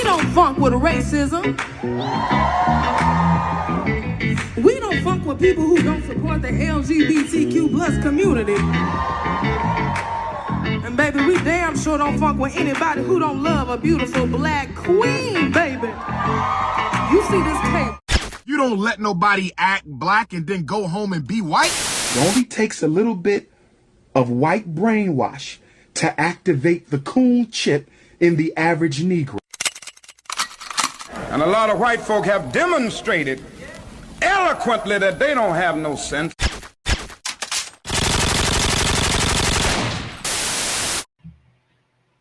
don't funk with racism. We don't funk with people who don't support the LGBTQ plus community. And baby, we damn sure don't funk with anybody who don't love a beautiful black queen, baby. You see this tape. You don't let nobody act black and then go home and be white. It only takes a little bit of white brainwash to activate the coon chip in the average Negro. And a lot of white folk have demonstrated eloquently that they don't have no sense.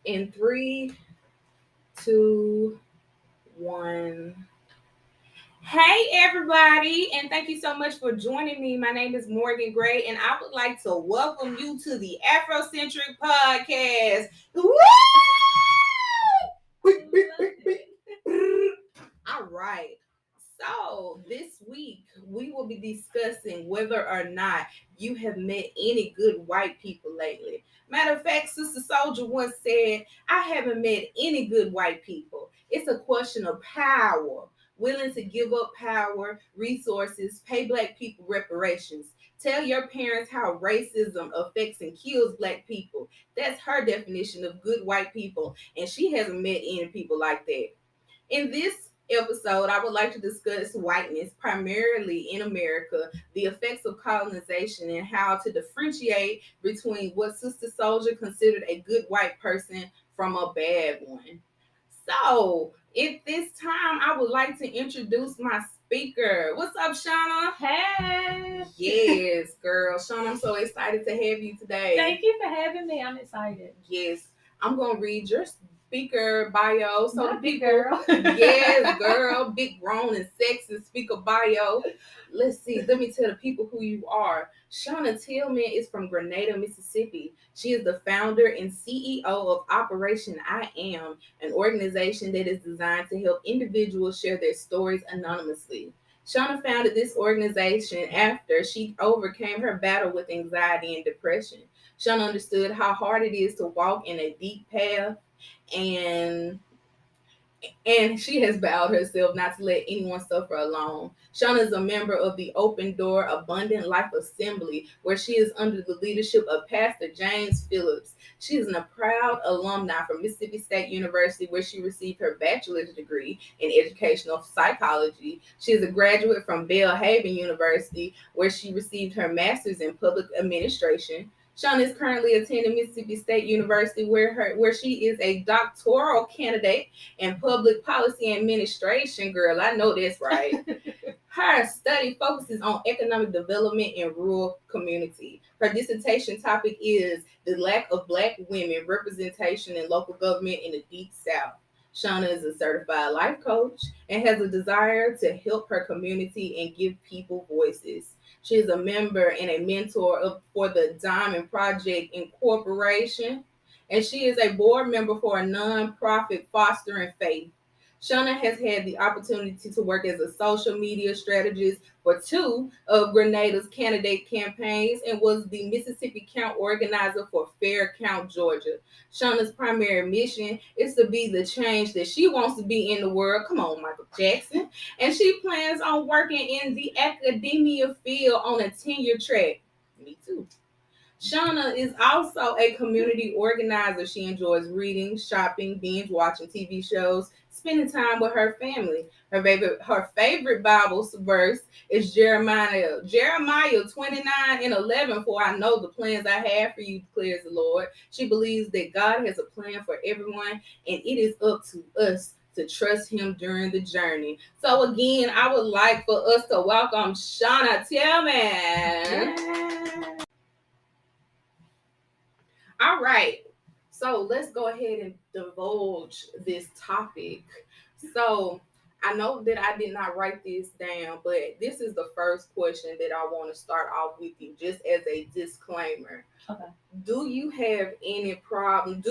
In 3, 2, 1. Hey everybody, and thank you so much for joining me. My name is Morgan Gray, and I would like to welcome you to the Afrocentric Podcast. Woo! All right. So this week we will be discussing whether or not you have met any good white people lately. Matter of fact, Sister Souljah once said, I haven't met any good white people. It's a question of power, willing to give up power, resources, pay black people reparations. Tell your parents how racism affects and kills black people. That's her definition of good white people, and she hasn't met any people like that. In this episode, I would like to discuss whiteness, primarily in America, the effects of colonization, and how to differentiate between what Sister Souljah considered a good white person from a bad one. So, at this time, I would like to introduce my speaker. What's up, Shonna? Hey. Yes, girl. Shonna, I'm so excited to have you today. Thank you for having me. I'm excited. Yes. I'm going to read your speaker bio. So Not the big people, girl. yes, girl, big, grown, and sexy speaker bio. Let's see. Let me tell the people who you are. Shonna Tillman is from Grenada, Mississippi. She is the founder and CEO of Operation I Am, an organization that is designed to help individuals share their stories anonymously. Shonna founded this organization after she overcame her battle with anxiety and depression. Shonna understood how hard it is to walk in a deep path, and she has vowed herself not to let anyone suffer alone. Shonna is a member of the Open Door Abundant Life Assembly, where she is under the leadership of Pastor James Phillips. She is a proud alumni from Mississippi State University, where she received her bachelor's degree in educational psychology. She is a graduate from Belhaven University, where she received her master's in public administration. Shonna is currently attending Mississippi State University, where she is a doctoral candidate in public policy administration. Girl, I know that's right. Her study focuses on economic development in rural community. Her dissertation topic is the lack of Black women representation in local government in the Deep South. Shonna is a certified life coach and has a desire to help her community and give people voices. She is a member and a mentor for the Diamond Project Incorporation, and she is a board member for a nonprofit fostering faith. Shonna has had the opportunity to work as a social media strategist for 2 of Grenada's candidate campaigns and was the Mississippi Count organizer for Fair Count, Georgia. Shonna's primary mission is to be the change that she wants to be in the world. Come on, Michael Jackson. And she plans on working in the academia field on a tenure track. Me too. Shonna is also a community organizer. She enjoys reading, shopping, binge watching TV shows, spending time with her family. Her favorite Bible verse is Jeremiah 29:11. For I know the plans I have for you, declares the Lord. She believes that God has a plan for everyone, and it is up to us to trust him during the journey. So again, I would like for us to welcome Shonna Tillman. Yeah. All right, so let's go ahead and divulge this topic. So I know that I did not write this down, but this is the first question that I want to start off with you, just as a disclaimer. Okay. Do you have any problem?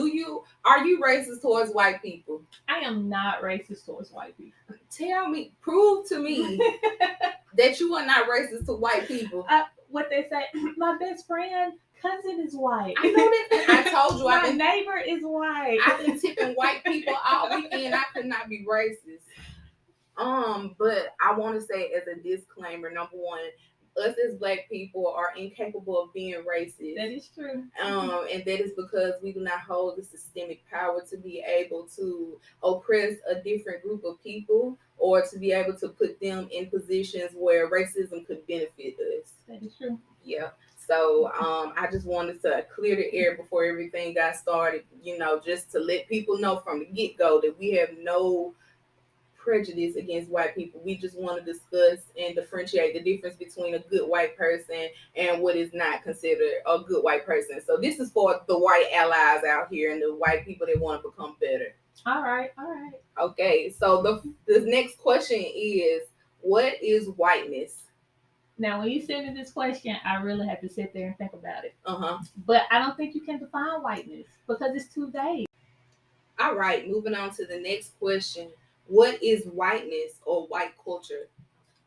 Are you racist towards white people? I am not racist towards white people. Prove to me that you are not racist to white people. What they say, my best friend cousin is white. I know that. I told you. My neighbor is white. I've been tipping white people all weekend. I could not not be racist. But I want to say as a disclaimer, number one, us as Black people are incapable of being racist. That is true. And that is because we do not hold the systemic power to be able to oppress a different group of people or to be able to put them in positions where racism could benefit us. That is true. Yeah. So I just wanted to clear the air before everything got started, just to let people know from the get-go that we have no prejudice against white people. We just want to discuss and differentiate the difference between a good white person and what is not considered a good white person. So this is for the white allies out here and the white people that want to become better. All right. Okay, so the next question is, what is whiteness? Now, when you send me this question, I really have to sit there and think about it. Uh-huh. But I don't think you can define whiteness because it's too vague. All right, moving on to the next question. What is whiteness or white culture?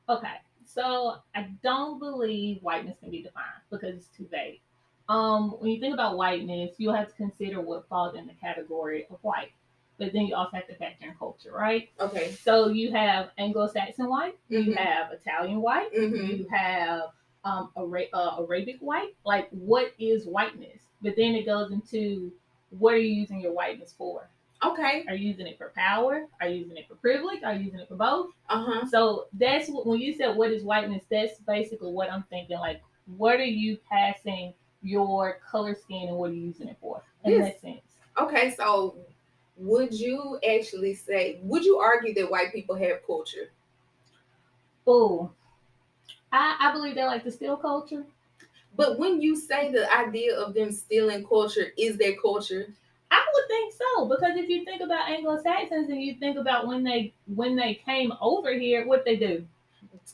Okay, so I don't believe whiteness can be defined because it's too vague. When you think about whiteness, you'll have to consider what falls in the category of white. But then you also have to factor in culture, right? Okay. So you have Anglo-Saxon white, Mm-hmm. you have Italian white, Mm-hmm. you have Arabic white. Like, what is whiteness? But then it goes into what are you using your whiteness for? Okay. Are you using it for power? Are you using it for privilege? Are you using it for both? Uh-huh. So that's when you said what is whiteness, that's basically what I'm thinking. Like, what are you passing your color skin and what are you using it for in that sense? Okay, so would you argue that white people have culture? Oh, I believe they like to steal culture. But when you say the idea of them stealing culture, is their culture? I would think so, because if you think about Anglo-Saxons and you think about when they came over here, what they do?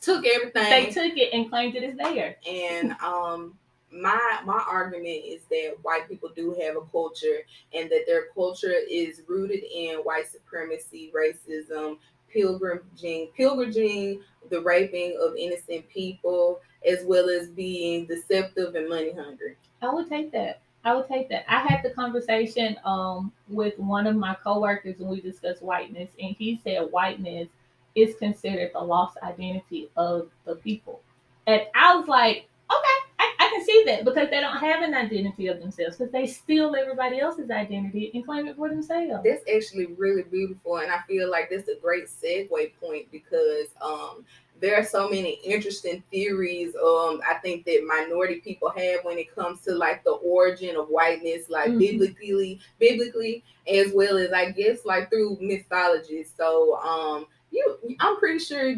Took everything. They took it and claimed it as theirs. And my argument is that white people do have a culture and that their culture is rooted in white supremacy, racism, pilgrimaging, the raping of innocent people, as well as being deceptive and money hungry. I would take that. I had the conversation with one of my coworkers and we discussed whiteness, and he said whiteness is considered the lost identity of the people. And I was like, okay, I can see that because they don't have an identity of themselves because they steal everybody else's identity and claim it for themselves. That's actually really beautiful, and I feel like that's a great segue point because there are so many interesting theories I think that minority people have when it comes to like the origin of whiteness, like biblically, as well as I guess like through mythology. So I'm pretty sure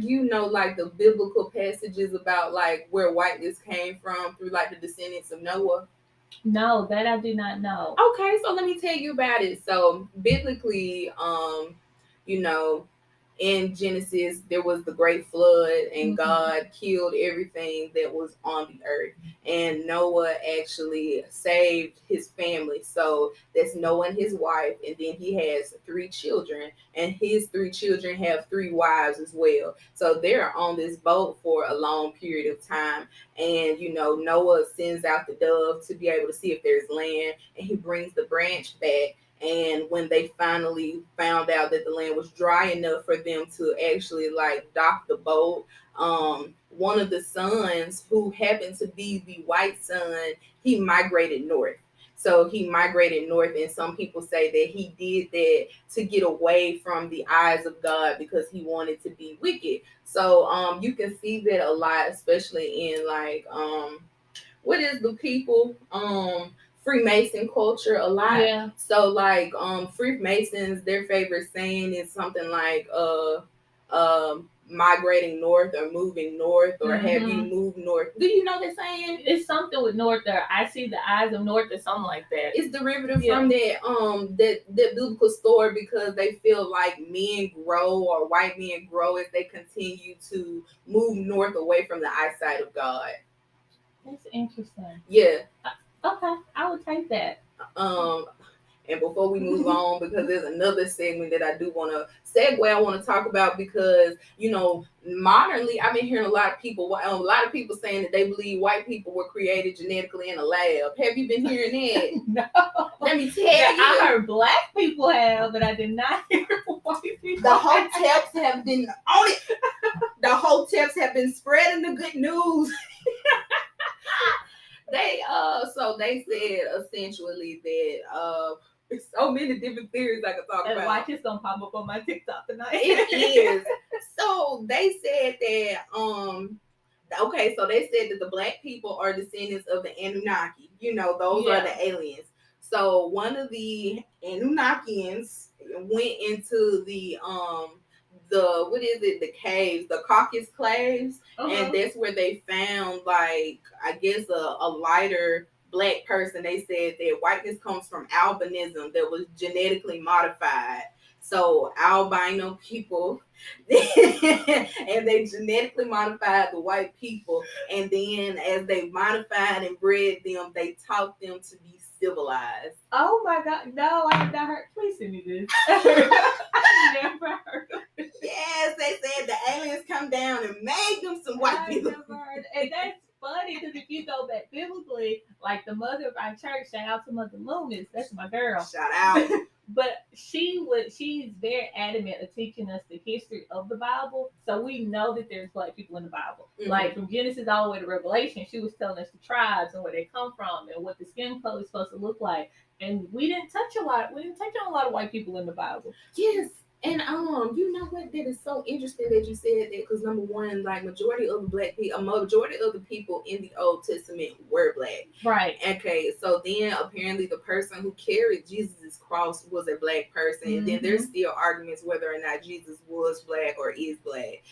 like the biblical passages about like where whiteness came from through like the descendants of Noah. No, that I did not know. Okay, so let me tell you about it. So biblically, in Genesis, there was the great flood, and God killed everything that was on the earth. And Noah actually saved his family. So that's Noah and his wife, and then he has 3 children, and his 3 children have 3 wives as well. So they're on this boat for a long period of time. And Noah sends out the dove to be able to see if there's land, and he brings the branch back. And when they finally found out that the land was dry enough for them to actually like dock the boat, one of the sons, who happened to be the white son, he migrated north. So he migrated north, and some people say that he did that to get away from the eyes of God because he wanted to be wicked. So you can see that a lot, especially in like what is the people Freemason culture a lot. Yeah. So like Freemasons, their favorite saying is something like migrating north or moving north or have you moved north. Do you know that saying? It's something with north there. I see the eyes of north or something like that. It's derivative from that biblical story because they feel like men grow or white men grow as they continue to move north away from the eyesight of God. That's interesting. Yeah. Okay, I would take that. And before we move on, because there's another segment that I do want to I want to talk about because, modernly, I've been hearing a lot of people saying that they believe white people were created genetically in a lab. Have you been hearing that? No. Let me tell you. I heard black people have, but I did not hear The hoteps have been on it. The hoteps have been spreading the good news. So they said essentially that so many different theories I could talk about. Watch, it's gonna pop up on my TikTok tonight. It is. So they said that okay, so they said that the black people are descendants of the Anunnaki. You know, those are the aliens. So one of the Anunnakians went into the what is it, the caves, the Caucasus caves, and that's where they found, like, I guess a lighter black person. They said that whiteness comes from albinism that was genetically modified. So albino people, and they genetically modified the white people, and then as they modified and bred them, they taught them to be civilized. Oh my God! No, I have not heard. Please send me this. I never heard of it. Yes, they said the aliens come down and made them some white people. Never heard. And that's funny because if you go back biblically, like the mother of our church, shout out to Mother Loomis, that's my girl. Shout out. But she's very adamant of teaching us the history of the Bible, so we know that there's black people in the Bible. Mm-hmm. Like from Genesis all the way to Revelation, she was telling us the tribes and where they come from and what the skin color is supposed to look like. And we didn't touch on a lot of white people in the Bible. Yes. And you know what? That is so interesting that you said that, because number one, like majority of the people in the Old Testament were black. Right. Okay. So then apparently the person who carried Jesus' cross was a black person, and then there's still arguments whether or not Jesus was black or is black.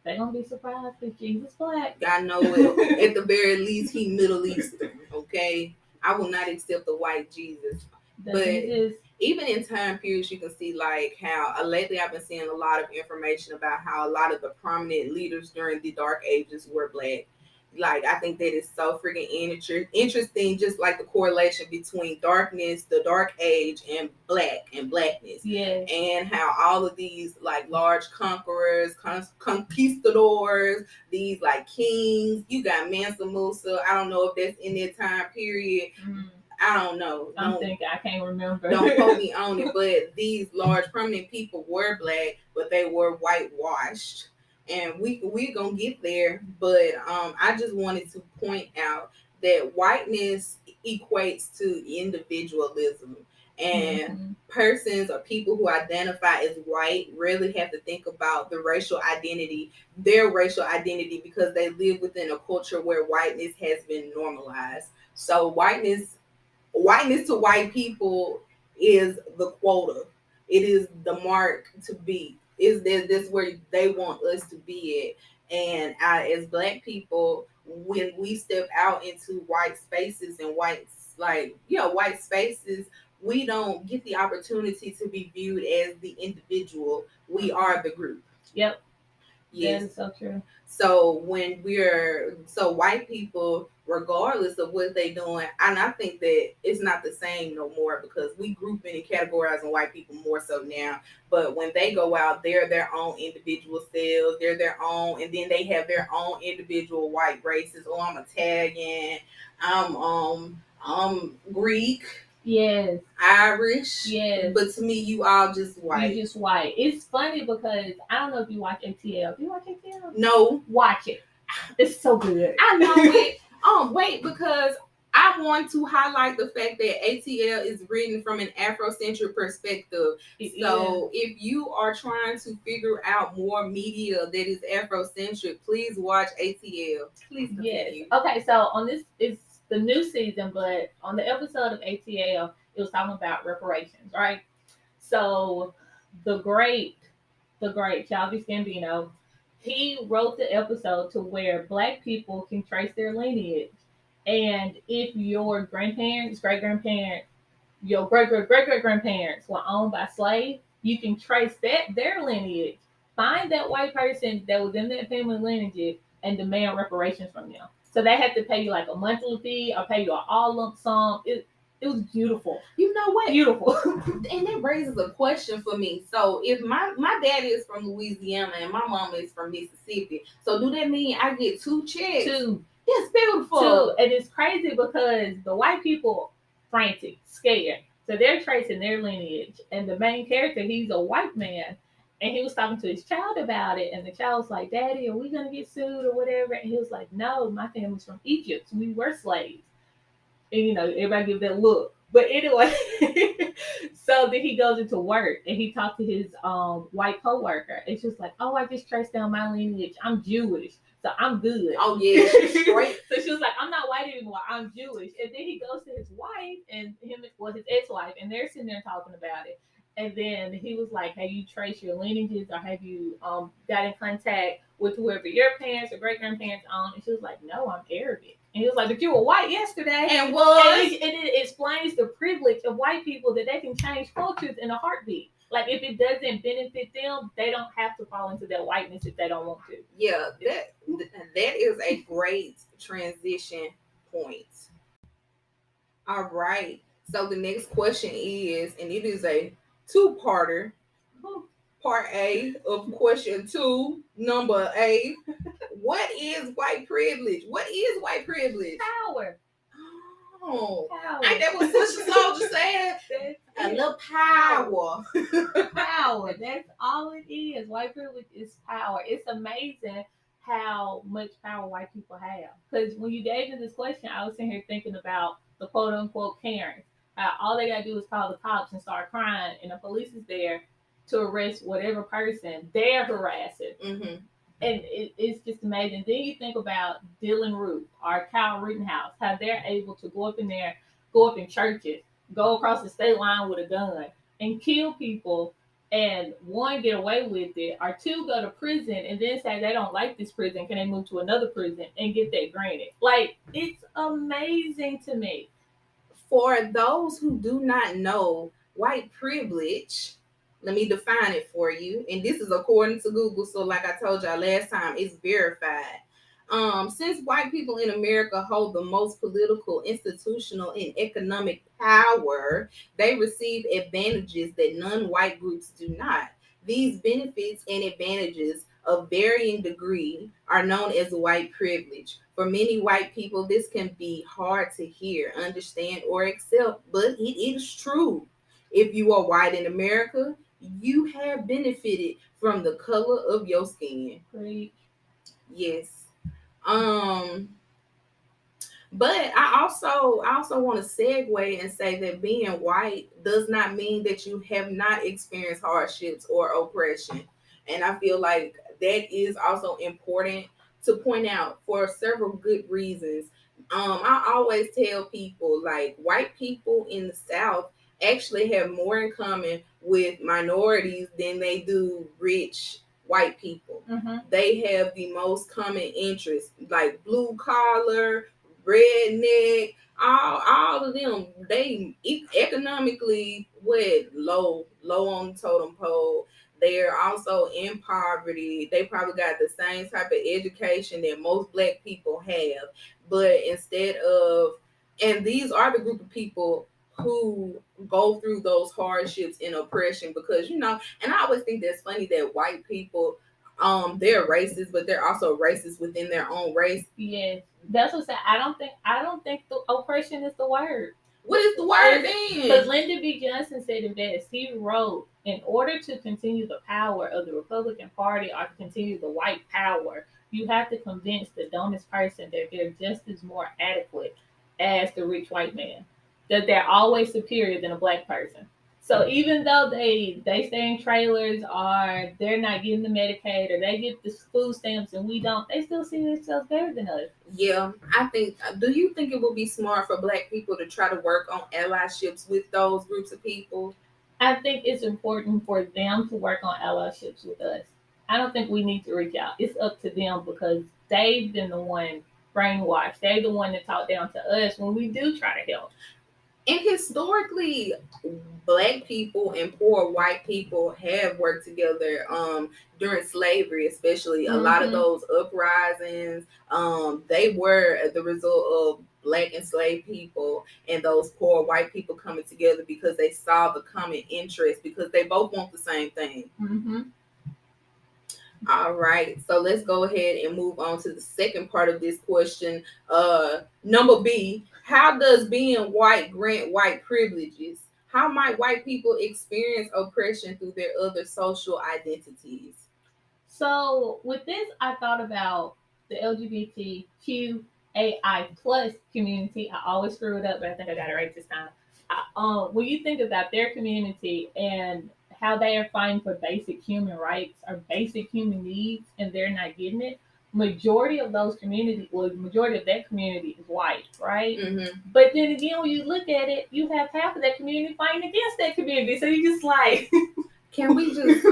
They're gonna be surprised if Jesus black. I know it. At the very least, he Middle Eastern. Okay. I will not accept the white Jesus. Even in time periods, you can see like how lately I've been seeing a lot of information about how a lot of the prominent leaders during the Dark Ages were black. Like, I think that is so freaking interesting, just like the correlation between darkness, the Dark Age, and blackness. Yeah. And how all of these like large conquerors, conquistadors, these like kings, you got Mansa Musa. I don't know if that's in that time period. Mm. I don't know. I can't remember. Don't quote me on it, but these large prominent people were black, but they were whitewashed. And we're gonna get there, but I just wanted to point out that whiteness equates to individualism, and persons or people who identify as white rarely have to think about their racial identity, because they live within a culture where whiteness has been normalized. So whiteness to white people is the quota. It is the mark to be. That's where they want us to be at. And as black people, when we step out into white spaces and white spaces, we don't get the opportunity to be viewed as the individual. We are the group. Yep. Yes. That is so true. So white people, regardless of what they're doing, and I think that it's not the same no more, because we grouping and categorizing white people more so now. But when they go out, they're their own individual selves. They're their own, and then they have their own individual white races. Oh, I'm Italian. I'm Greek. Yes. Irish. Yes. But to me, you all just white. You just white. It's funny because I don't know if you watch ATL. Do you watch ATL? No. Watch it. It's so good. I know it. Wait, because I want to highlight the fact that ATL is written from an Afrocentric perspective. So if you are trying to figure out more media that is Afrocentric, please watch ATL. Please continue. Yes. Okay, so on this, it's the new season, but on the episode of ATL, it was talking about reparations, right? So the great Childish Gambino, he wrote the episode to where black people can trace their lineage. And if your grandparents, great-grandparents, your great-great-great-great-grandparents were owned by slaves, you can trace their lineage. Find that white person that was in that family lineage and demand reparations from them. So they had to pay you like a monthly fee or pay you an all lump sum. It was beautiful. You know what? Beautiful. And that raises a question for me. So if my dad is from Louisiana and my mama is from Mississippi, so do that mean I get two checks? Two. That's beautiful. Two. And it's crazy because the white people frantic, scared. So they're tracing their lineage. And the main character, he's a white man. And he was talking to his child about it. And the child was like, Daddy, are we going to get sued or whatever? And he was like, no, my family's from Egypt. We were slaves. And, everybody give that look. But anyway, so then he goes into work and he talked to his white coworker. And she was like, oh, I just traced down my lineage. I'm Jewish. So I'm good. Oh, yeah, she's straight. So she was like, I'm not white anymore. I'm Jewish. And then he goes to his wife and his ex-wife, and they're sitting there talking about it. And then he was like, have you traced your lineages, or have you got in contact with whoever your parents or great grandparents own? And she was like, no, I'm Arabic. And he was like, but you were white yesterday. And was. And it explains the privilege of white people, that they can change cultures in a heartbeat. Like, if it doesn't benefit them, they don't have to fall into that whiteness if they don't want to. Yeah, that is a great transition point. All right. So the next question is, and it is a two-parter. Part A of question 2, number A. What is white privilege? What is white privilege? Power. Oh, Power. ain't that what Sister Souljah said? A little power. Power. That's all it is. White privilege is power. It's amazing how much power white people have. Because when you gave me this question, I was sitting here thinking about the quote unquote Karens. All they gotta do is call the cops and start crying, and the police is there to arrest whatever person they're harassing. Mm-hmm. And it's just amazing. Then you think about Dylan Roof or Kyle Rittenhouse, how they're able to go up in churches, go across the state line with a gun and kill people, and one, get away with it, or two, go to prison and then say they don't like this prison, can they move to another prison and get that granted? Like, it's amazing to me. For those who do not know white privilege, let me define it for you. And this is according to Google. So like I told y'all last time, it's verified. Since white people in America hold the most political, institutional, and economic power, they receive advantages that non-white groups do not. These benefits and advantages of varying degree are known as white privilege. For many white people, this can be hard to hear, understand, or accept, but it is true. If you are white in America, you have benefited from the color of your skin. Great. Yes. But I also want to segue and say that being white does not mean that you have not experienced hardships or oppression. And I feel like that is also important to point out for several good reasons. I always tell people, like, white people in the South actually have more in common with minorities than they do rich white people. Mm-hmm. They have the most common interests, like blue collar, redneck, all of them. They economically low on the totem pole. They're also in poverty. They probably got the same type of education that most black people have. But and these are the group of people who go through those hardships and oppression, because, and I always think that's funny that white people, they're racist, but they're also racist within their own race. Yes. That's what I said. I don't think the oppression is the word. What is the word then? Because Lyndon B. Johnson said it best. He wrote, in order to continue the power of the Republican Party or to continue the white power, you have to convince the dumbest person that they're just as more adequate as the rich white man, that they're always superior than a black person. So even though they stay in trailers, or they're not getting the Medicaid, or they get the food stamps and we don't, they still see themselves better than us. Yeah, do you think it would be smart for black people to try to work on allyships with those groups of people? I think it's important for them to work on allyships with us. I don't think we need to reach out. It's up to them, because they've been the one brainwashed. They're the one that talked down to us when we do try to help. And historically, black people and poor white people have worked together during slavery, especially. A lot of those uprisings, they were the result of black enslaved people and those poor white people coming together because they saw the common interest, because they both want the same thing. Mm-hmm. All right, so let's go ahead and move on to the second part of this question. Number B, how does being white grant white privileges? How might white people experience oppression through their other social identities? So with this, I thought about the LGBTQAI plus community. I always screw it up, but I think I got it right this time. When you think about their community and how they are fighting for basic human rights or basic human needs, and they're not getting it, majority of those communities, well, the majority of that community is white, right? Mm-hmm. But then again, when you look at it, you have half of that community fighting against that community. So you just like, Can we just?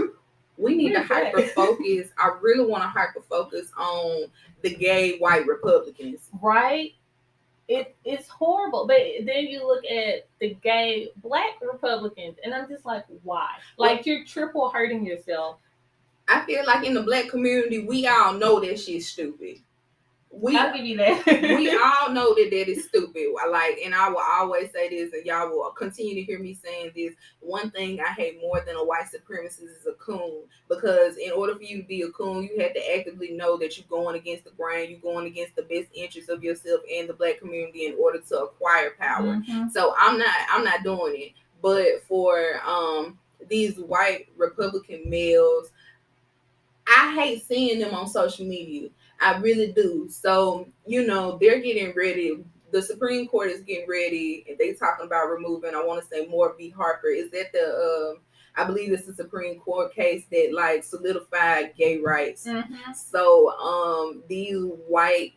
We need to Where's that? hyper focus. I really want to hyper focus on the gay white Republicans. right? It's horrible. But then you look at the gay black Republicans, and I'm just like, why? Like you're triple hurting yourself. I feel like in the black community, we all know that shit's stupid. I'll give you that. We all know that is stupid. And I will always say this, and y'all will continue to hear me saying this. One thing I hate more than a white supremacist is a coon, because in order for you to be a coon, you have to actively know that you're going against the grain, you're going against the best interests of yourself and the black community in order to acquire power. Mm-hmm. So I'm not doing it. But for these white Republican males, I hate seeing them on social media. I really do. So, they're getting ready. The Supreme Court is getting ready, and they talking about removing, I want to say, Moore v. Harper. Is that I believe it's the Supreme Court case that like solidified gay rights. Mm-hmm. So, these white,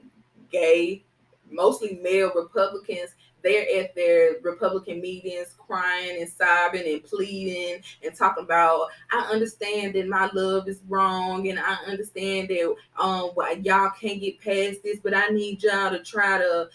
gay, mostly male Republicans, they're at their Republican meetings crying and sobbing and pleading and talking about, I understand that my love is wrong, and I understand that y'all can't get past this, but I need y'all to try to.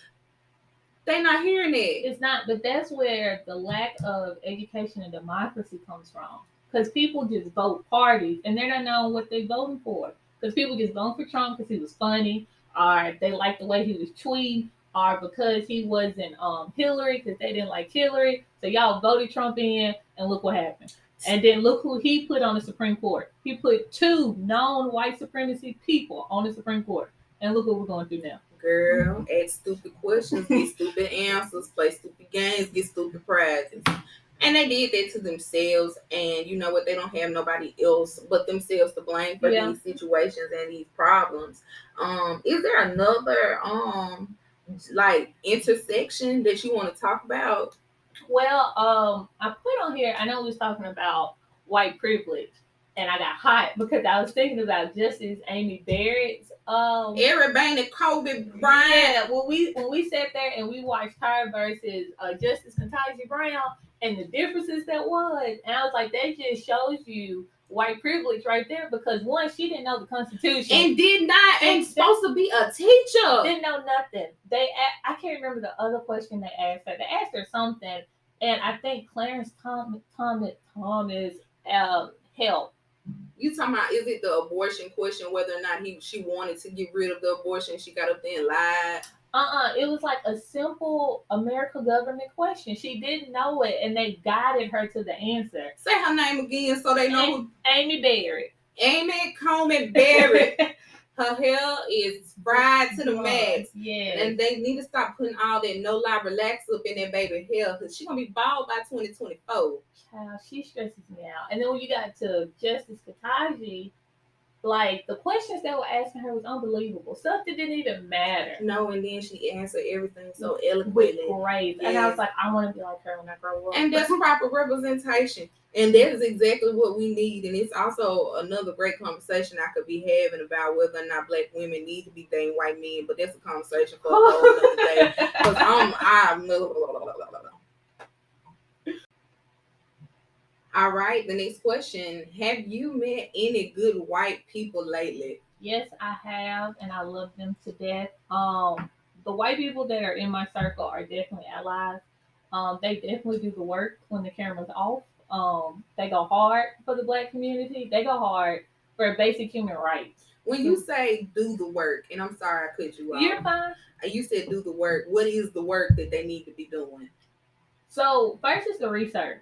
They're not hearing it. It's not, but that's where the lack of education and democracy comes from. Because people just vote parties and they're not knowing what they're voting for. Because people just vote for Trump because he was funny, or they like the way he was tweeting, or because he wasn't Hillary because they didn't like Hillary. So y'all voted Trump in, and look what happened. And then look who he put on the Supreme Court. He put 2 known white supremacy people on the Supreme Court. And look what we're going through now. Girl, ask stupid questions, get stupid answers, play stupid games, get stupid prizes. And they did that to themselves. And you know what? They don't have nobody else but themselves to blame for these situations and these problems. Is there another intersection that you want to talk about? Well, I put on here, I know we was talking about white privilege, and I got hot because I was thinking about Justice Amy Barrett's everybody Kobe Bryant. Yeah, when we sat there and we watched her versus Justice Ketanji Brown and the differences that was, and I was like, that just shows you white privilege right there, because one, she didn't know the Constitution and ain't supposed to be a teacher. Didn't know nothing. I can't remember the other question they asked her. They asked her something, and I think Clarence Thomas helped. You talking about, is it the abortion question, whether or not she wanted to get rid of the abortion? She got up there and lied. It was like a simple American government question. She didn't know it, and they guided her to the answer. Say her name again so they know. Amy Barrett. Amy Coleman Barrett. Her hair is fried to the max. Yeah. And they need to stop putting all that no lie relax up in that baby hair, because she's going to be bald by 2024. Child, she stresses me out. And then when you got to Justice Ketanji, like, the questions they were asking her was unbelievable. Stuff that didn't even matter. No, and then she answered everything so eloquently. Great. Yes. And I was like, I want to be like her when I grow up. And that's proper representation. And that is exactly what we need. And it's also another great conversation I could be having about whether or not black women need to be dating white men. But that's a conversation for a whole other day. Because I'm All right, the next question. Have you met any good white people lately? Yes, I have, and I love them to death. The white people that are in my circle are definitely allies. They definitely do the work when the camera's off. They go hard for the black community. They go hard for basic human rights. When you say do the work, and I'm sorry I cut you off. You're fine. You said do the work. What is the work that they need to be doing? So first is the research.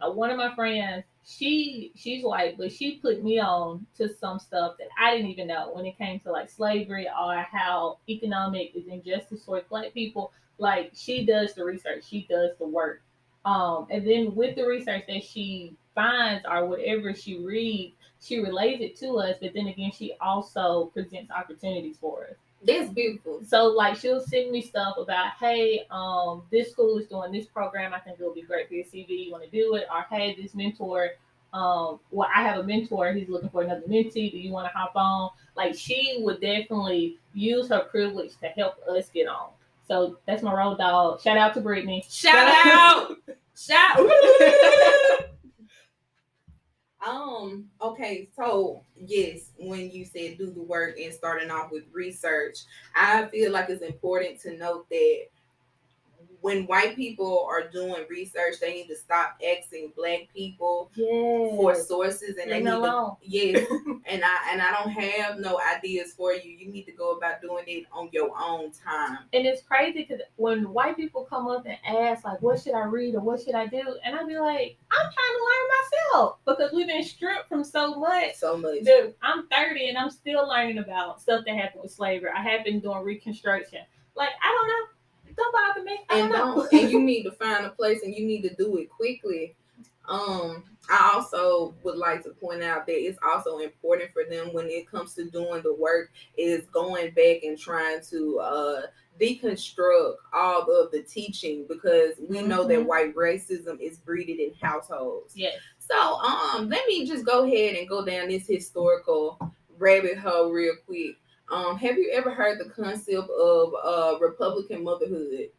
One of my friends, she's white, but she put me on to some stuff that I didn't even know when it came to like slavery or how economic is injustice towards black people. Like, she does the research, she does the work. And then with the research that she finds or whatever she reads, she relays it to us, but then again, she also presents opportunities for us. That's beautiful. So like she'll send me stuff about, hey, this school is doing this program. I think it'll be great for your CV. You want to do it? Or hey, this mentor, well, I have a mentor. He's looking for another mentee. Do you want to hop on? Like she would definitely use her privilege to help us get on. So that's my road dog. Shout out to Brittany. Shout out. Okay, so yes, when you said do the work and starting off with research, I feel like it's important to note that when white people are doing research, they need to stop asking black people for sources, and they need to, yes. and I don't have no ideas for you. You need to go about doing it on your own time. And it's crazy because when white people come up and ask like, what should I read or what should I do, and I be like, I'm trying to learn myself because we've been stripped from so much. Dude, I'm 30 and I'm still learning about stuff that happened with slavery. I have been doing Reconstruction. Like, I don't know. Don't bother me. And you need to find a place, and you need to do it quickly. I also would like to point out that it's also important for them when it comes to doing the work is going back and trying to deconstruct all of the teaching, because we know that white racism is breeded in households. Yes. So let me just go ahead and go down this historical rabbit hole real quick. Have you ever heard the concept of Republican motherhood?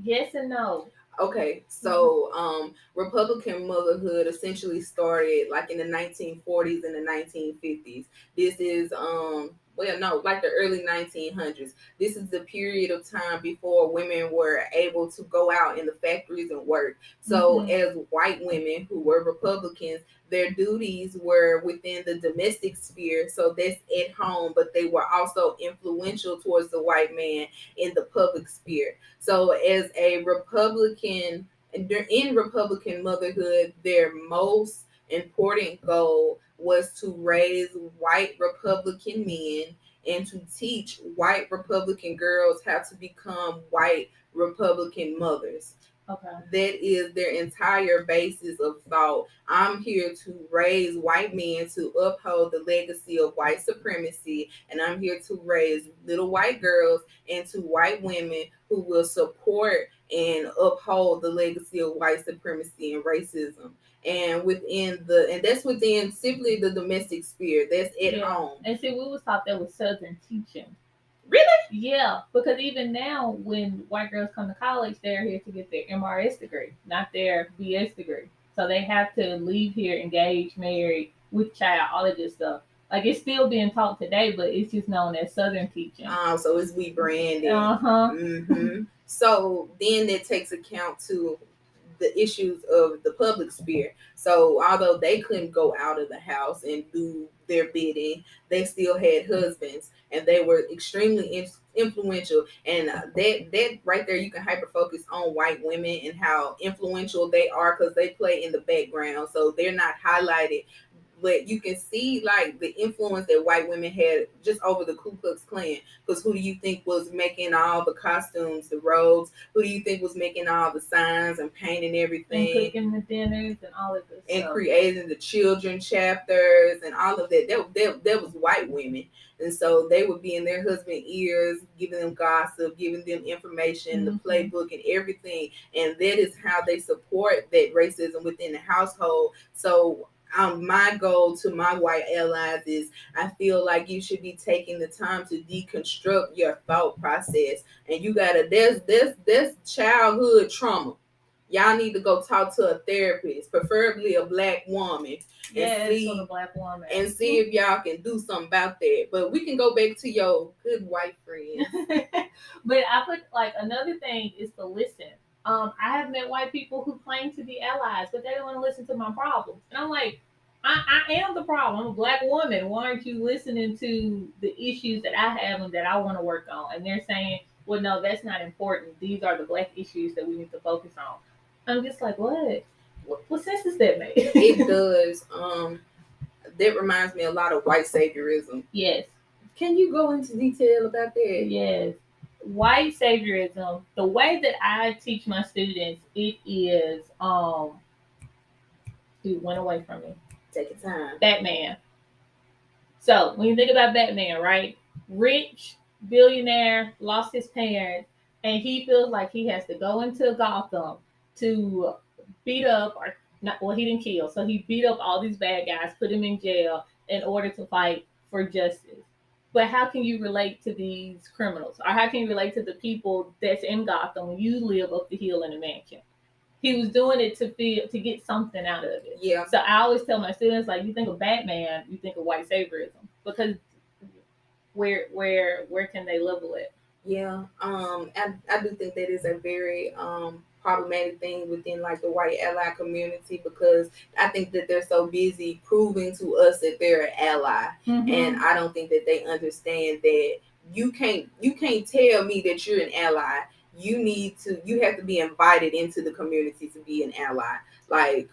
Yes and no. Okay, so Republican motherhood essentially started like in the 1940s and the 1950s. This is like the early 1900s. This is the period of time before women were able to go out in the factories and work. So as white women who were Republicans, their duties were within the domestic sphere, so that's at home, but they were also influential towards the white man in the public sphere. So as a Republican, in Republican motherhood, their most important goal was to raise white Republican men and to teach white Republican girls how to become white Republican mothers. Okay. That is their entire basis of thought. I'm here to raise white men to uphold the legacy of white supremacy, and I'm here to raise little white girls into white women who will support and uphold the legacy of white supremacy and racism. And that's within simply the domestic sphere. That's at home. And see, we was taught that was Southern teaching. Really? Yeah, because even now, when white girls come to college, they're here to get their MRS degree, not their BS degree. So they have to leave here engaged, married, with child, all of this stuff. Like, it's still being taught today, but it's just known as Southern teaching. So it's rebranded. So then that takes account to the issues of the public sphere. So although they couldn't go out of the house and do their bidding, they still had husbands, and they were extremely influential. And that right there, you can hyper focus on white women and how influential they are, because they play in the background, so they're not highlighted. But you can see like the influence that white women had just over the Ku Klux Klan. Because who do you think was making all the costumes, the robes? Who do you think was making all the signs and painting everything? And cooking the dinners and all of this and stuff. Creating the children chapters and all of that. That was white women. And so they would be in their husband's ears, giving them gossip, giving them information, the playbook and everything. And that is how they support that racism within the household. So my goal to my white allies is I feel like you should be taking the time to deconstruct your thought process. And you gotta, there's childhood trauma. Y'all need to go talk to a therapist, preferably a black woman. A black woman. And see if y'all can do something about that. But we can go back to your good white friends. But I put like another thing is to listen. I have met white people who claim to be allies, but they don't want to listen to my problems. And I'm like, I am the problem. I'm a black woman. Why aren't you listening to the issues that I have and that I want to work on? And they're saying, well, no, that's not important. These are the black issues that we need to focus on. I'm just like, what? What sense does that make? It does. That reminds me a lot of white saviorism. Yes. Can you go into detail about that? Yes. white saviorism, the way that I teach my students, it is it went away from me. Take your time. Batman. So when you think about Batman, right? Rich, billionaire, lost his parents, and he feels like he has to go into Gotham to beat up, or not, well, he didn't kill, so he beat up all these bad guys, put them in jail in order to fight for justice. But how can you relate to these criminals? Or how can you relate to the people that's in Gotham when you live up the hill in a mansion? He was doing it to get something out of it. Yeah. So I always tell my students, like, you think of Batman, you think of white saviorism, because where can they level it? Yeah. I do think that is a very problematic thing within like the white ally community, because I think that they're so busy proving to us that they're an ally, and I don't think that they understand that you can't tell me that you're an ally. You have to be invited into the community to be an ally. Like,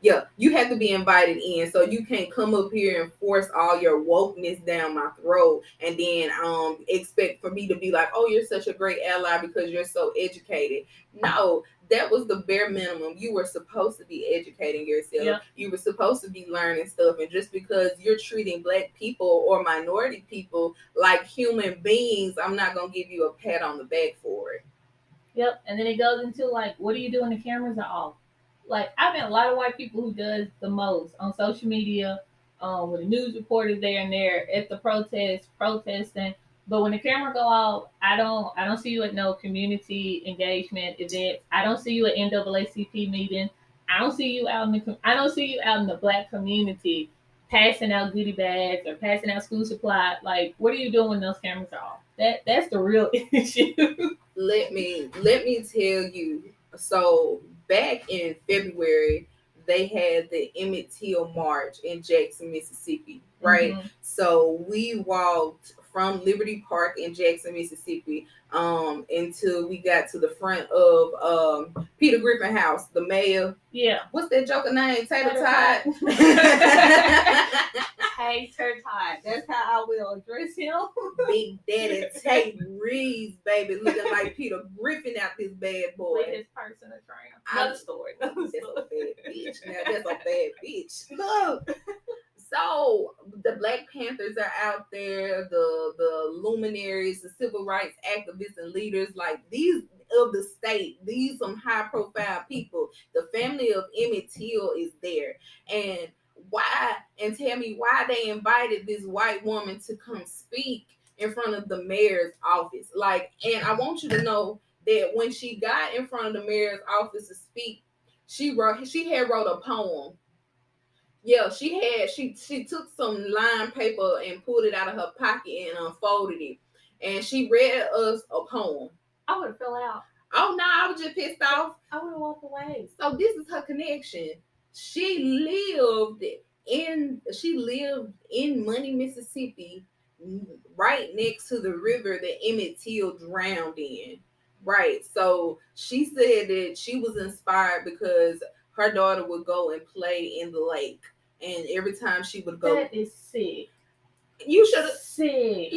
yeah, you have to be invited in. So you can't come up here and force all your wokeness down my throat and then expect for me to be like, oh, you're such a great ally because you're so educated. No, that was the bare minimum. You were supposed to be educating yourself. Yeah. You were supposed to be learning stuff. And just because you're treating Black people or minority people like human beings, I'm not going to give you a pat on the back for it. Yep. And then it goes into like, what do you do when the cameras are off? Like, I've met a lot of white people who does the most on social media, with the news reporters there and there at the protesting. But when the camera go off, I don't see you at no community engagement events. I don't see you at NAACP meetings. I don't see you out in the Black community passing out goodie bags or passing out school supplies. Like, what are you doing when those cameras are off? That's the real issue. Let me tell you. So back in February, they had the Emmett Till March in Jackson, Mississippi, right? Mhm. So we walked from Liberty Park in Jackson, Mississippi, until we got to the front of Peter Griffin House, the mayor. Yeah. What's that joker name? Tater Tot. Tater Tot. That's how I will address him. Big Daddy Tate Reeves, baby, looking like Peter Griffin out this bad boy. With his personal trainer. Another story. That's a bad bitch. Now that's a bad bitch. Look. So the Black Panthers are out there, the luminaries, the civil rights activists and leaders, like these of the state, these some high profile people. The family of Emmett Till is there. And tell me why they invited this white woman to come speak in front of the mayor's office. Like, and I want you to know that when she got in front of the mayor's office to speak, she had wrote a poem. Yeah, she took some line paper and pulled it out of her pocket and unfolded it. And she read us a poem. I would have fell out. Oh no, I was just pissed off. I would have walked away. So this is her connection. She lived in Money, Mississippi, right next to the river that Emmett Till drowned in. Right. So she said that she was inspired because her daughter would go and play in the lake. And every time she would go, that is sick. You should have seen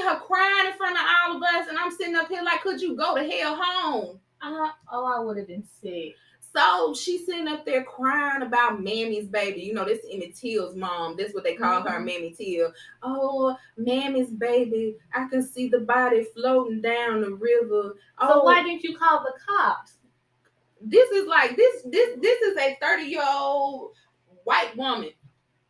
her crying in front of all of us, and I'm sitting up here like, could you go to hell home? I would have been sick. So she's sitting up there crying about Mammy's baby. You know, that's Emmett Till's mom. That's what they call her, Mammy Till. Oh, Mammy's baby. I can see the body floating down the river. So why didn't you call the cops? This is like this is a 30-year-old white woman.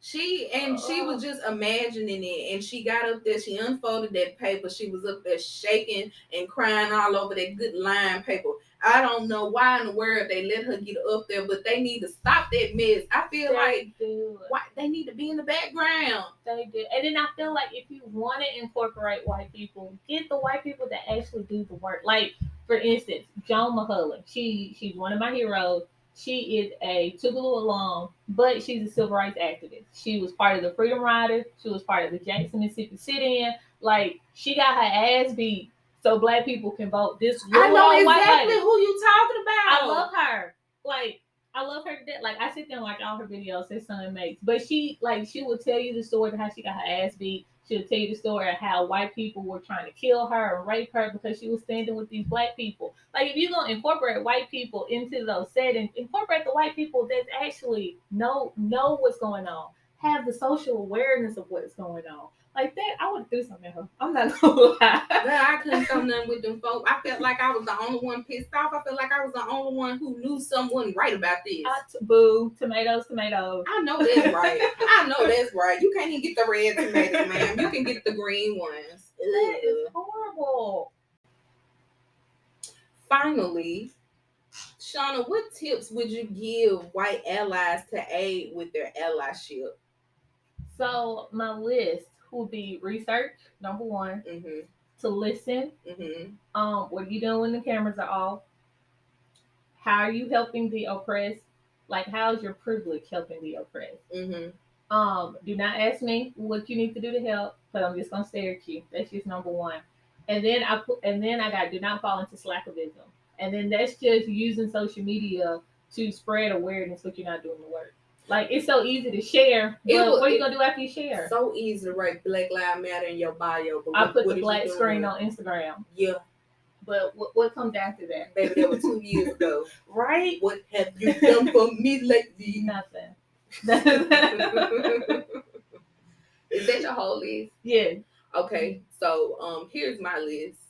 She was just imagining it, and she got up there, she unfolded that paper, she was up there shaking and crying all over that good line paper. I don't know why in the world they let her get up there, but they need to stop that mess. I feel why they need to be in the background. They do. And then I feel like if you want to incorporate white people, get the white people that actually do the work. Like, for instance, Joan Mulholland, she's one of my heroes. She is a Tougaloo alum, but she's a civil rights activist. She was part of the Freedom Riders. She was part of the Jackson, Mississippi sit-in. Like, she got her ass beat so Black people can vote. This I know exactly who you talking about. I love her. Like, I love her to death. Like, I sit there and watch all her videos her son makes. But she will tell you the story of how she got her ass beat. She'll tell you the story of how white people were trying to kill her and rape her because she was standing with these black people. Like, if you're going to incorporate white people into those settings, incorporate the white people that actually know what's going on, have the social awareness of what's going on. Like that, I would do something to her. I'm not gonna lie. I couldn't throw nothing with them folks. I felt like I was the only one pissed off. I felt like I was the only one who knew someone right about this. Boo, tomatoes, tomatoes. I know that's right. I know that's right. You can't even get the red tomatoes, ma'am. You can get the green ones. That is horrible. Finally, Shonna, what tips would you give white allies to aid with their allyship? So my list will be research, number one, to listen. What are you doing when the cameras are off? How are you helping the oppressed? Like, how is your privilege helping the oppressed? Do not ask me what you need to do to help, because I'm just gonna stare at you. That's just number one. And then I got do not fall into slackerism. And then that's just using social media to spread awareness, but you're not doing the work. Like, it's so easy to share, but what are you gonna do after you share? So easy to write Black Lives Matter in your bio. But I put the black screen on Instagram. Yeah. But what comes after that? Baby, that was 2 years ago. Right? What have you done for me lately? Nothing. Is that your whole list? Yeah. Okay, so here's my list.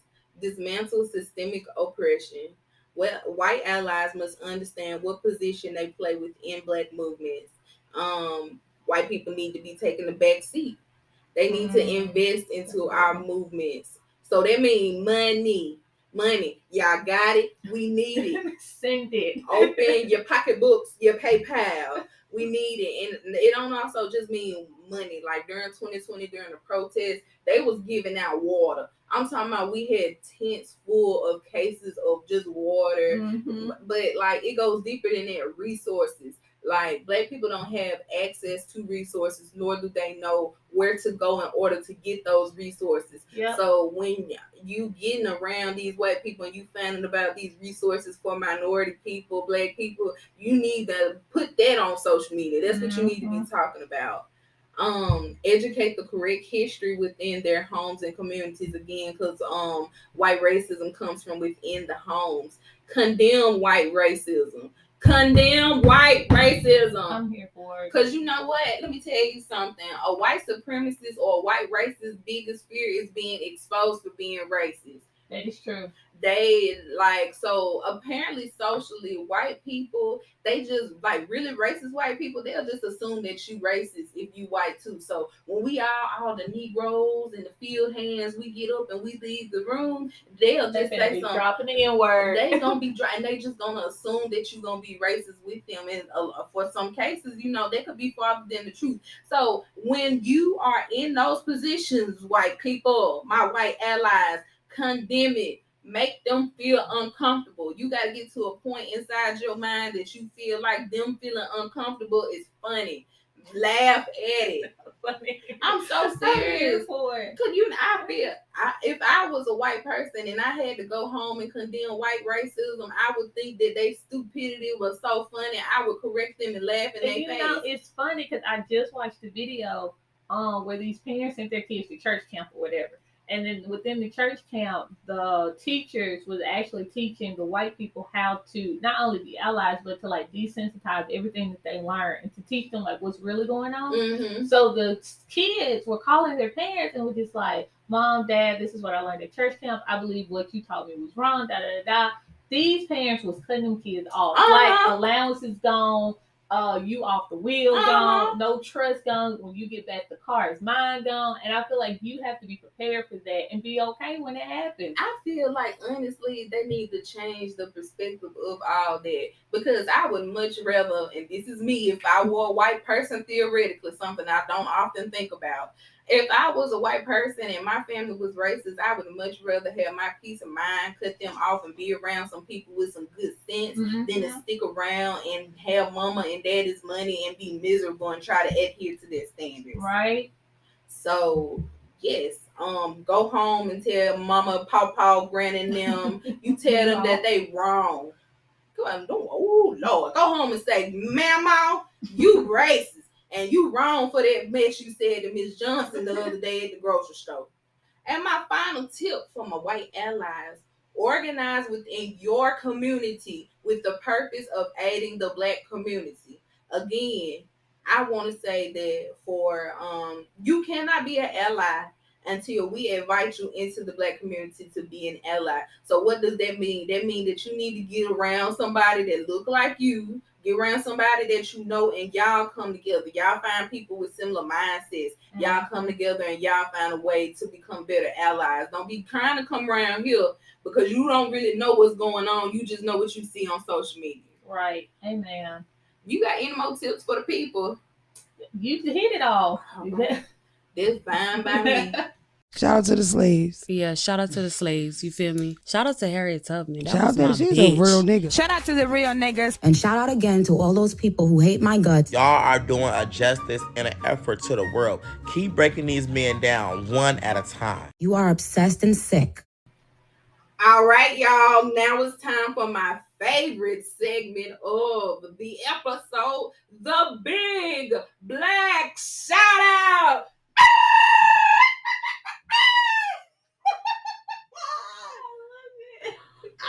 Dismantle systemic oppression. White allies must understand what position they play within Black movements. White people need to be taking the back seat. They need to invest into our movements. So that means money. Y'all got it. We need it. Send it. Open your pocketbooks, your PayPal. We need it. And it don't also just mean money. Like during 2020, during the protests, they was giving out water. I'm talking about we had tents full of cases of just water. But like it goes deeper than that. Resources. Like Black people don't have access to resources, nor do they know where to go in order to get those resources. Yep. So when you getting around these white people and you finding about these resources for minority people, Black people, you need to put that on social media. That's what you need to be talking about. Educate the correct history within their homes and communities again, because white racism comes from within the homes. Condemn white racism. Condemn white racism. I'm here for it. Because you know what? Let me tell you something. A white supremacist or a white racist biggest fear is being exposed for being racist. That is true. They so apparently socially, white people, they just really racist white people, they'll just assume that you racist if you white too. So when we all the Negroes and the field hands, we get up and we leave the room, they'll just say something. Dropping the N-word. They gonna be and they just gonna assume that you're gonna be racist with them. And for some cases, that could be farther than the truth. So when you are in those positions, white people, my white allies, condemn it. Make them feel uncomfortable. You got to get to a point inside your mind that you feel like them feeling uncomfortable is funny. Laugh at it. I'm so serious. Because I feel if I was a white person and I had to go home and condemn white racism, I would think that their stupidity was so funny. I would correct them and laugh in their face. It's funny because I just watched the video where these parents sent their kids to church camp or whatever. And then within the church camp, the teachers was actually teaching the white people how to not only be allies, but to desensitize everything that they learned and to teach them what's really going on. So the kids were calling their parents and were just like, Mom, Dad, this is what I learned at church camp. I believe what you taught me was wrong, da da da. These parents was cutting them kids off. Allowances gone. You off the wheel gone, no trust gone. When you get back, the car is mine gone. And I feel like you have to be prepared for that and be okay when it happens. I feel like honestly they need to change the perspective of all that, because I would much rather, and this is me, if I were a white person, theoretically, something I don't often think about. If I was a white person and my family was racist, I would much rather have my peace of mind, cut them off, and be around some people with some good sense than to stick around and have mama and daddy's money and be miserable and try to adhere to their standards. Right. So, yes, go home and tell mama, pawpaw, granny and them, you tell them that they wrong. Come on, oh Lord, go home and say, Mama, you racist. And you wrong for that mess you said to Miss Johnson the other day at the grocery store. And my final tip for my white allies: organize within your community with the purpose of aiding the Black community. Again, I want to say that for you cannot be an ally until we invite you into the Black community to be an ally. So what does that mean? That means that you need to get around somebody that look like you, get around somebody that you know, and y'all come together. Y'all find people with similar mindsets. Y'all come together and y'all find a way to become better allies. Don't be trying to come around here because you don't really know what's going on. You just know what you see on social media. Right. Amen. You got any more tips for the people? You hit it all. That's fine by me. Shout out to the slaves. Yeah, shout out to the slaves. You feel me? Shout out to Harriet Tubman. Shout out to she's a real nigga. Shout out to the real niggas. And shout out again to all those people who hate my guts. Y'all are doing a justice and an effort to the world. Keep breaking these men down one at a time. You are obsessed and sick. All right, y'all. Now it's time for my favorite segment of the episode, the Big Black Shout Out.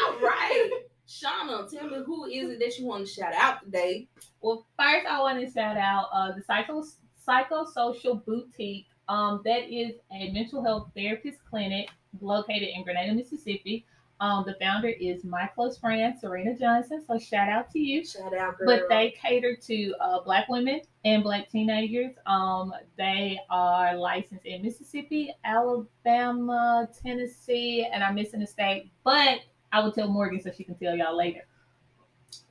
All right. Shonna, tell me, who is it that you want to shout out today? Well, first I want to shout out the Psychosocial Boutique. That is a mental health therapist clinic located in Grenada, Mississippi. The founder is my close friend, Serena Johnson. So shout out to you. Shout out, girl. But they cater to Black women and Black teenagers. They are licensed in Mississippi, Alabama, Tennessee, and I'm missing a state. But I will tell Morgan so she can tell y'all later.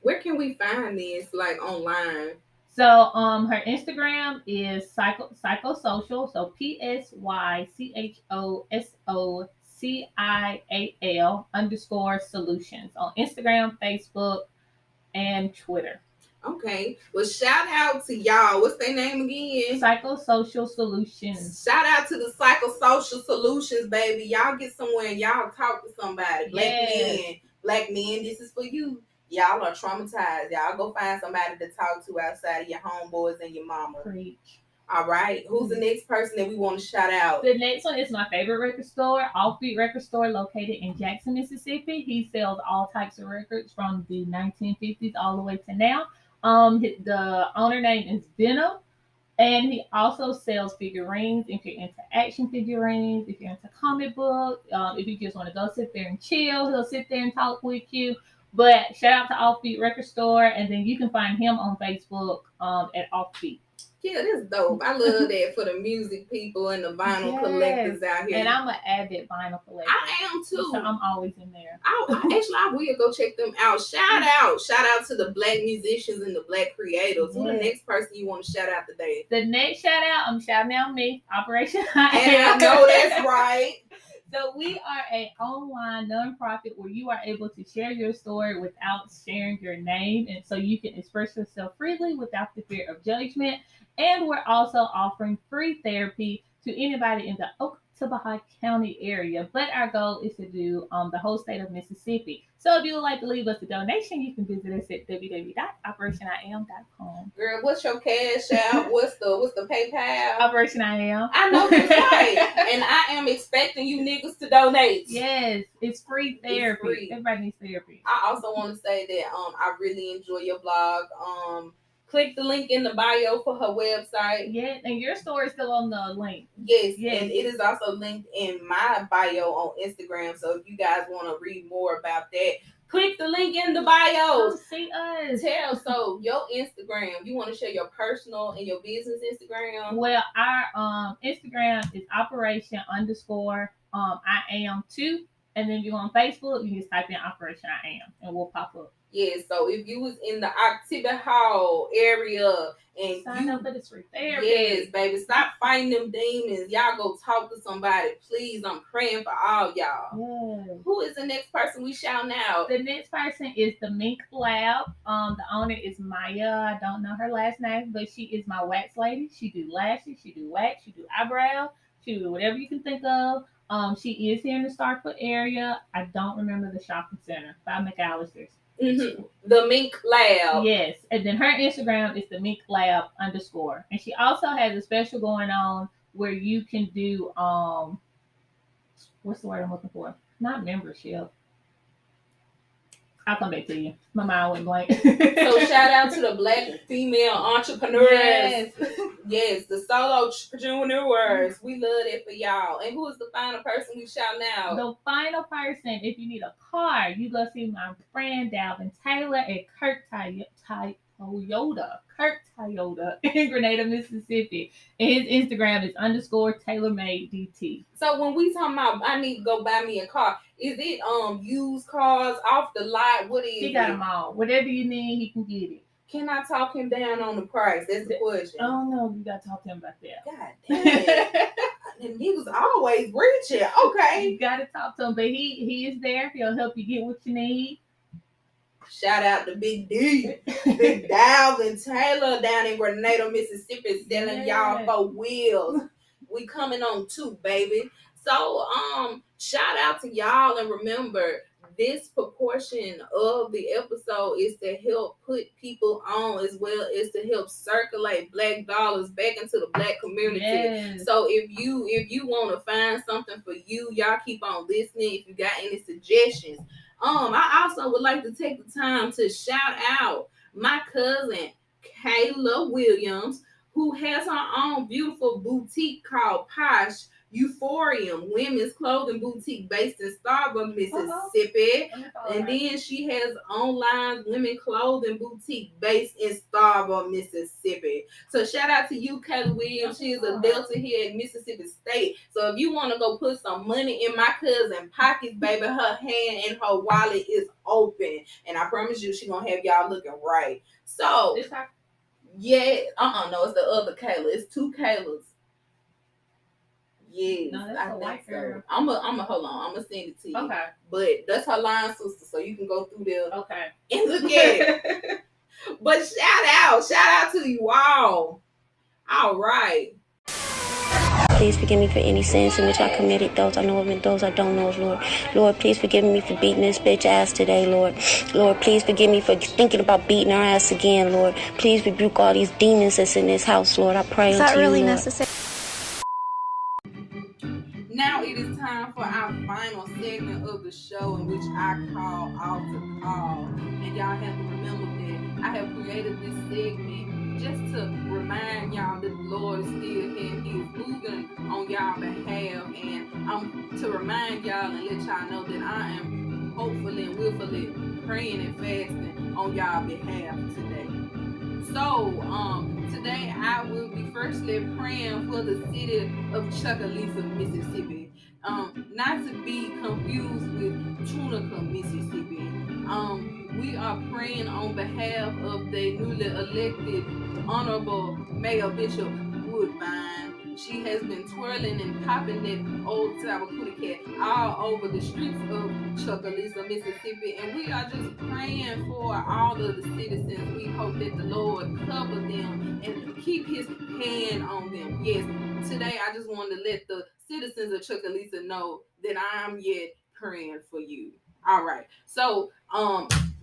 Where can we find this, like online? So her Instagram is psychosocial, so PSYCHOSOCIAL_solutions on Instagram, Facebook, and Twitter. Okay. Well, shout out to y'all. What's their name again? Psychosocial Solutions. Shout out to the Psychosocial Solutions, baby. Y'all get somewhere and y'all talk to somebody. Black men, this is for you. Y'all are traumatized. Y'all go find somebody to talk to outside of your homeboys and your mama. Preach. All right. Who's the next person that we want to shout out? The next one is my favorite record store, Offbeat Record Store, located in Jackson, Mississippi. He sells all types of records from the 1950s all the way to now. The owner name is Venom, and he also sells figurines. If you're into action figurines, if you're into comic books, if you just want to go sit there and chill, he'll sit there and talk with you. But shout out to Offbeat Record Store, and then you can find him on Facebook at Offbeat. Yeah, that's dope. I love that for the music people and the vinyl collectors out here. And I'm an avid vinyl collector. I am too. So I'm always in there. I will go check them out. Shout out to the Black musicians and the Black creators. Who's the next person you want to shout out today? The next shout out, I'm shouting out me, Operation I Am. And I know that's right. So we are an online nonprofit where you are able to share your story without sharing your name, and so you can express yourself freely without the fear of judgment. And we're also offering free therapy to anybody in the Oktibbeha County area. But our goal is to do the whole state of Mississippi. So if you would like to leave us a donation, you can visit us at www.operationiam.com. Girl, what's your cash out? What's the PayPal? Operation I Am. I know that's right. And I am expecting you niggas to donate. Yes, it's free therapy. It's free. Everybody needs therapy. I also want to say that I really enjoy your blog. Click the link in the bio for her website. Yeah, and your store is still on the link. Yes, and it is also linked in my bio on Instagram. So if you guys want to read more about that, click the link in the bio. Come see us. So your Instagram, you want to share your personal and your business Instagram? Well, our Instagram is operation_I am2. And then if you're on Facebook, you just type in Operation I Am and we'll pop up. Yeah, so if you was in the Oktibbeha area and sign up for this free therapy. Yes, baby. Stop fighting them demons. Y'all go talk to somebody. Please, I'm praying for all y'all. Yes. Who is the next person we shouting out? The next person is the Mink Lab. The owner is Maya. I don't know her last name, but she is my wax lady. She do lashes, she do wax, she do eyebrows, she do whatever you can think of. She is here in the Starkville area. I don't remember the shopping center by McAllister's. The Mink Lab. Yes, and then her Instagram is the Mink Lab _. And she also has a special going on where you can do what's the word I'm looking for? Not membership. I'll come back to you. My mind went blank. So shout out to the Black female entrepreneurs. Yes, the solo entrepreneurs. We love it for y'all. And who is the final person we shouting out? The final person, if you need a car, you go see my friend Dalvin Taylor at Kirk Toyota. Kirk Toyota in Grenada, Mississippi. And his Instagram is _TaylorMadeDT. So when we talking about I need to go buy me a car, is it used cars off the lot? What is it? He got them all. Whatever you need, he can get it. Can I talk him down on the price? That's the question. Oh no, you gotta talk to him about that. God damn it. And he was always reaching. Okay. You gotta talk to him, but he is there. He'll help you get what you need. Shout out to Big D, Big Dalvin Taylor down in Grenada, Mississippi, selling y'all 4 wheels. We coming on 2, baby. So shout out to y'all, and remember, this proportion of the episode is to help put people on, as well as to help circulate Black dollars back into the Black community. Yes. So if you want to find something for you, y'all keep on listening. If you got any suggestions, I also would like to take the time to shout out my cousin Kayla Williams, who has her own beautiful boutique called Posh Euphorium Women's Clothing Boutique based in Starbuck, Mississippi. And then she has online women clothing boutique based in Starbuck, Mississippi. So shout out to you, Kayla Williams. She is a Delta here at Mississippi State. So if you want to go put some money in my cousin pockets, baby, her hand and her wallet is open. And I promise you, she's going to have y'all looking right. So, yeah, no, it's the other Kayla. It's 2 Kaylas. Yes, no, that's a white girl. I'm a hold on. I'm gonna send it to you. Okay. But that's her line sister, so you can go through there. Okay. And look at it. But shout out to you all. All right. Please forgive me for any sins in which I committed, those I know of and those I don't know of, Lord. Lord, please forgive me for beating this bitch ass today, Lord. Lord, please forgive me for thinking about beating her ass again, Lord. Please rebuke all these demons that's in this house, Lord. I pray unto you, Lord. Is that really necessary? Now it is time for our final segment of the show, in which I call Altar Call. And y'all have to remember that I have created this segment just to remind y'all that the Lord is still here. He is moving on y'all behalf. And to remind y'all and let y'all know that I am hopefully and willfully praying and fasting on y'all behalf today. So, today I will be firstly praying for the city of Chucalissa, Mississippi. Not to be confused with Tunica, Mississippi. We are praying on behalf of the newly elected Honorable Mayor Bishop Woodbine. She has been twirling and popping that old sour cootie cat all over the streets of Chucalissa, Mississippi. And we are just praying for all of the citizens. We hope that the Lord cover them and keep his hand on them. Yes, today I just wanted to let the citizens of Chucalissa know that I'm yet praying for you. All right. So,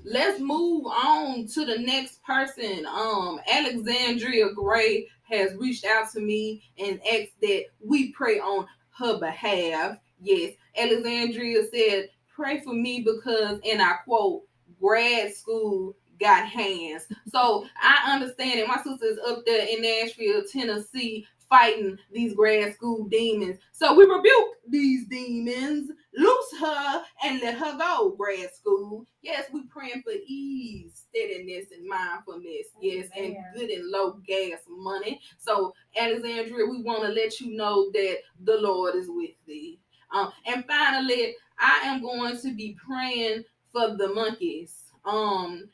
let's move on to the next person. Alexandria Gray has reached out to me and asked that we pray on her behalf. Yes, Alexandria said, pray for me because, and I quote, grad school got hands. So I understand that my sister is up there in Nashville, Tennessee, fighting these grad school demons. So we rebuke these demons, loose her, and let her go, grad school. Yes, we praying for ease, steadiness, and mindfulness. Yes, and good and low gas money. So, Alexandria, we want to let you know that the Lord is with thee. And finally, I am going to be praying for the monkeys.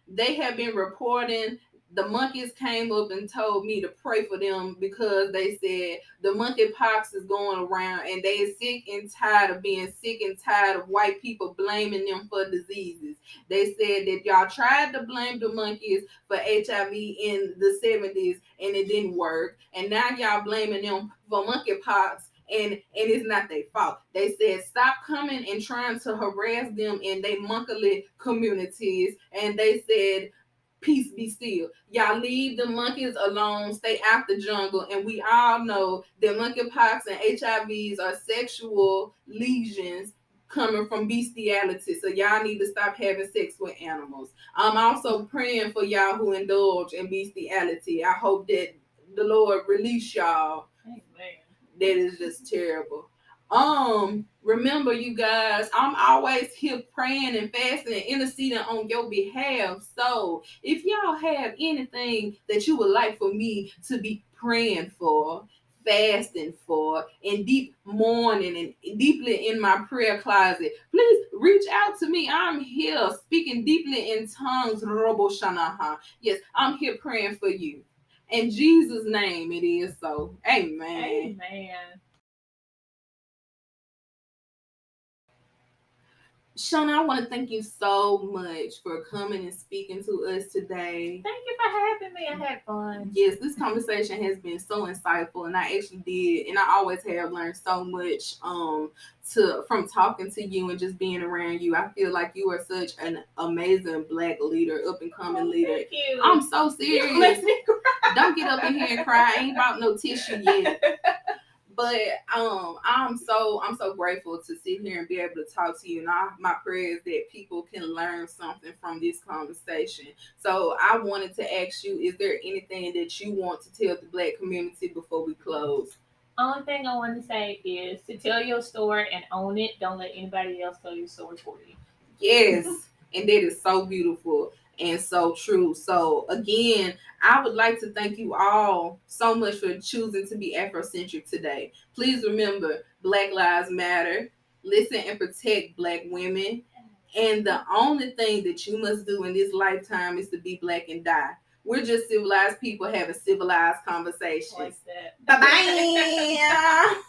They have been reporting. The monkeys came up and told me to pray for them because they said the monkey pox is going around and they are sick and tired of being sick and tired of white people blaming them for diseases. They said that y'all tried to blame the monkeys for HIV in the 70s and it didn't work. And now y'all blaming them for monkey pox and it's not their fault. They said stop coming and trying to harass them in their monkey communities, and they said peace be still. Y'all leave the monkeys alone, stay out the jungle. And we all know that monkeypox and HIVs are sexual lesions coming from bestiality. So y'all need to stop having sex with animals. I'm also praying for y'all who indulge in bestiality. I hope that the Lord release y'all. Amen. That is just terrible. Remember, you guys, I'm always here praying and fasting and interceding on your behalf. So if y'all have anything that you would like for me to be praying for, fasting for, and deep mourning and deeply in my prayer closet, please reach out to me. I'm here speaking deeply in tongues. Robo Shanaha. Yes, I'm here praying for you. In Jesus' name it is so. Amen. Amen. Shonna, I want to thank you so much for coming and speaking to us today. Thank you for having me. I had fun. Yes, this conversation has been so insightful, and I actually did, and I always have learned so much from talking to you and just being around you. I feel like you are such an amazing Black leader, up and coming leader. Thank you. I'm so serious. Don't get up in here and cry. I ain't about no tissue yet. But I'm so grateful to sit here and be able to talk to you. And my prayer is that people can learn something from this conversation. So I wanted to ask you, is there anything that you want to tell the Black community before we close? Only thing I want to say is to tell your story and own it. Don't let anybody else tell your story for you. Yes, and that is so beautiful and so true. So again, I would like to thank you all so much for choosing to be Afrocentric today. Please remember, Black Lives Matter. Listen and protect Black women. And the only thing that you must do in this lifetime is to be Black and die. We're just civilized people having civilized conversations. Like that. Bye-bye.